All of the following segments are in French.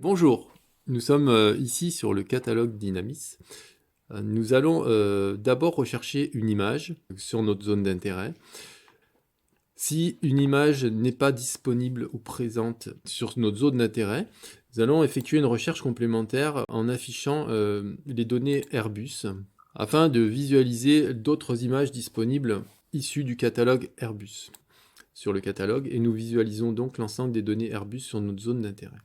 Bonjour, nous sommes ici sur le catalogue Dynamis. Nous allons d'abord rechercher une image sur notre zone d'intérêt. Si une image n'est pas disponible ou présente sur notre zone d'intérêt, nous allons effectuer une recherche complémentaire en affichant les données Airbus afin de visualiser d'autres images disponibles issues du catalogue Airbus sur le catalogue, et nous visualisons donc l'ensemble des données Airbus sur notre zone d'intérêt.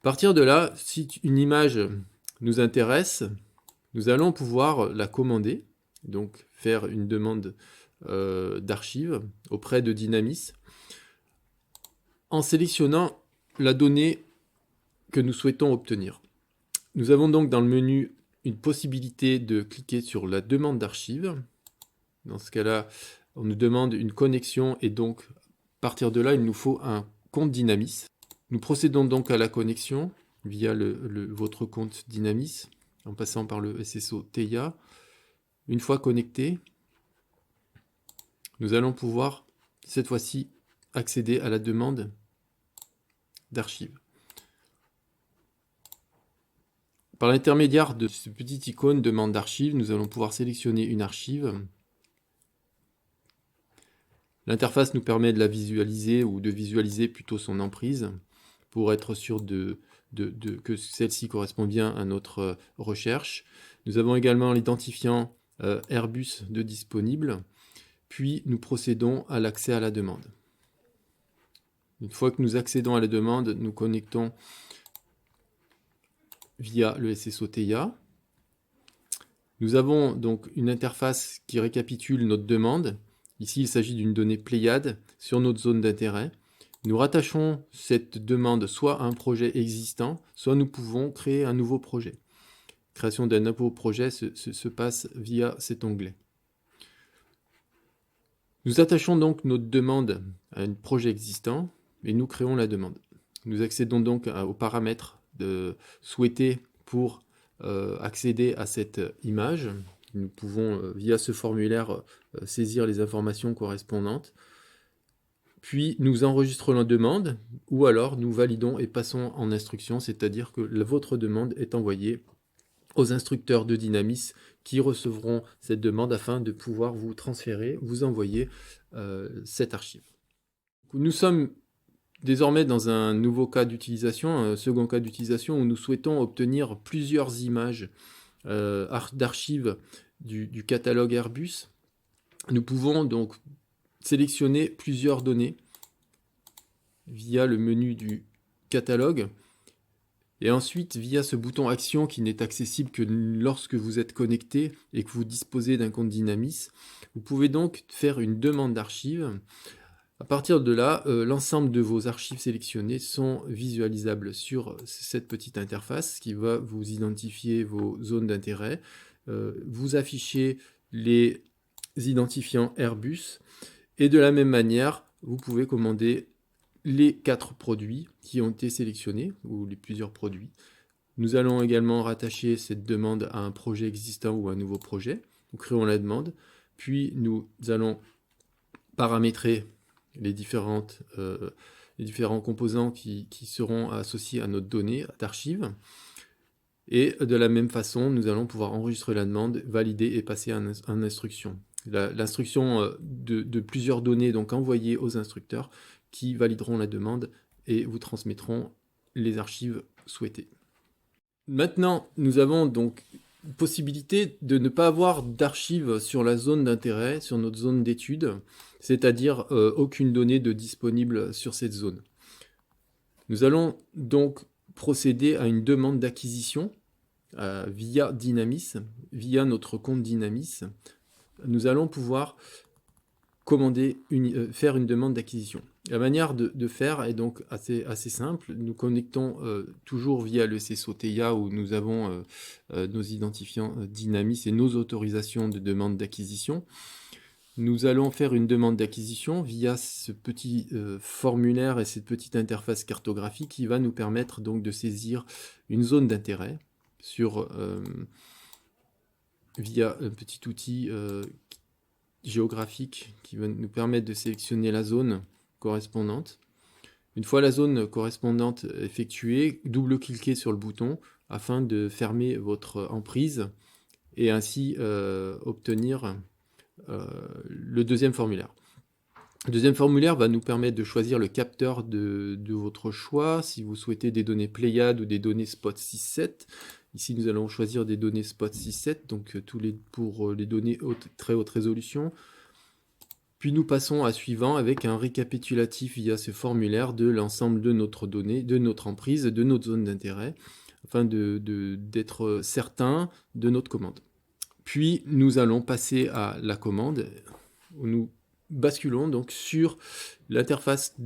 À partir de là, si une image nous intéresse, nous allons pouvoir la commander, donc faire une demande d'archives auprès de Dynamis, en sélectionnant la donnée que nous souhaitons obtenir. Nous avons donc dans le menu une possibilité de cliquer sur la demande d'archives. Dans ce cas-là, on nous demande une connexion et donc à partir de là, il nous faut un compte Dynamis. Nous procédons donc à la connexion via votre compte Dynamis en passant par le SSO TEIA. Une fois connecté, nous allons pouvoir cette fois-ci accéder à la demande d'archives. Par l'intermédiaire de ce petit icône demande d'archives, nous allons pouvoir sélectionner une archive. L'interface nous permet de la visualiser ou de visualiser plutôt son emprise pour être sûr que celle-ci correspond bien à notre recherche. Nous avons également l'identifiant Airbus de disponible, puis nous procédons à l'accès à la demande. Une fois que nous accédons à la demande, nous connectons via le SSO TEIA. Nous avons donc une interface qui récapitule notre demande. Ici, il s'agit d'une donnée Pléiade sur notre zone d'intérêt. Nous rattachons cette demande soit à un projet existant, soit nous pouvons créer un nouveau projet. La création d'un nouveau projet se passe via cet onglet. Nous attachons donc notre demande à un projet existant et nous créons la demande. Nous accédons donc aux paramètres souhaités pour accéder à cette image. Nous pouvons, via ce formulaire, saisir les informations correspondantes. Puis nous enregistrons la demande, ou alors nous validons et passons en instruction, c'est-à-dire que votre demande est envoyée aux instructeurs de Dynamis qui recevront cette demande afin de pouvoir vous transférer, vous envoyer cette archive. Nous sommes désormais dans un nouveau cas d'utilisation, un second cas d'utilisation où nous souhaitons obtenir plusieurs images d'archives du catalogue Airbus. Nous pouvons donc sélectionner plusieurs données via le menu du catalogue et ensuite via ce bouton action qui n'est accessible que lorsque vous êtes connecté et que vous disposez d'un compte Dynamis. Vous pouvez donc faire une demande d'archives. À partir de là, l'ensemble de vos archives sélectionnées sont visualisables sur cette petite interface qui va vous identifier vos zones d'intérêt, vous afficher les identifiants Airbus, et de la même manière, vous pouvez commander les 4 produits qui ont été sélectionnés, ou les plusieurs produits. Nous allons également rattacher cette demande à un projet existant ou à un nouveau projet. Nous créons la demande, puis nous allons paramétrer les différents composants qui seront associés à notre donnée d'archives. Et de la même façon, nous allons pouvoir enregistrer la demande, valider et passer en instruction. L'instruction de plusieurs données donc envoyées aux instructeurs qui valideront la demande et vous transmettront les archives souhaitées. Maintenant, nous avons donc possibilité de ne pas avoir d'archives sur la zone d'intérêt, sur notre zone d'étude, c'est-à-dire aucune donnée de disponible sur cette zone. Nous allons donc procéder à une demande d'acquisition via Dynamis, via notre compte Dynamis. Nous allons pouvoir faire une demande d'acquisition. La manière de faire est donc assez simple. Nous connectons toujours via le SSO TEIA où nous avons nos identifiants Dynamis et nos autorisations de demande d'acquisition. Nous allons faire une demande d'acquisition via ce petit formulaire et cette petite interface cartographique qui va nous permettre donc de saisir une zone d'intérêt via un petit outil géographique qui va nous permettre de sélectionner la zone correspondante. Une fois la zone correspondante effectuée, double-cliquez sur le bouton afin de fermer votre emprise et ainsi obtenir le deuxième formulaire. Le deuxième formulaire va nous permettre de choisir le capteur de votre choix, si vous souhaitez des données Pléiades ou des données Spot 6.7. Ici, nous allons choisir des données Spot 6.7, donc pour les données très haute résolution. Puis nous passons à suivant avec un récapitulatif via ce formulaire de l'ensemble de notre donnée, de notre emprise, de notre zone d'intérêt, afin d'être certain de notre commande. Puis nous allons passer à la commande, où nous basculons donc sur l'interface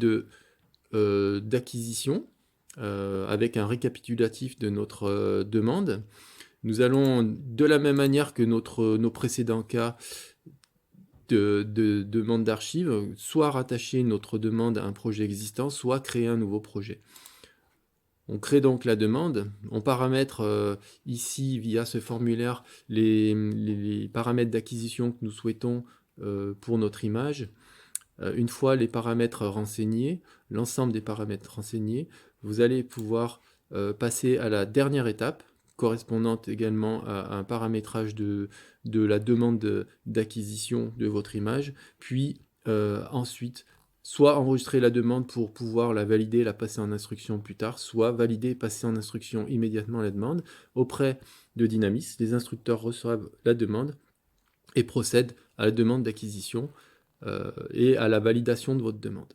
d'acquisition avec un récapitulatif de notre demande. Nous allons, de la même manière que nos précédents cas de demande d'archives, soit rattacher notre demande à un projet existant, soit créer un nouveau projet. On crée donc la demande, on paramètre ici via ce formulaire les paramètres d'acquisition que nous souhaitons pour notre image. Une fois les paramètres renseignés, l'ensemble des paramètres renseignés, vous allez pouvoir passer à la dernière étape, correspondante également à un paramétrage de la demande d'acquisition de votre image, puis ensuite soit enregistrer la demande pour pouvoir la valider, la passer en instruction plus tard, soit valider et passer en instruction immédiatement la demande. Auprès de Dynamis, les instructeurs reçoivent la demande et procèdent à la demande d'acquisition et à la validation de votre demande.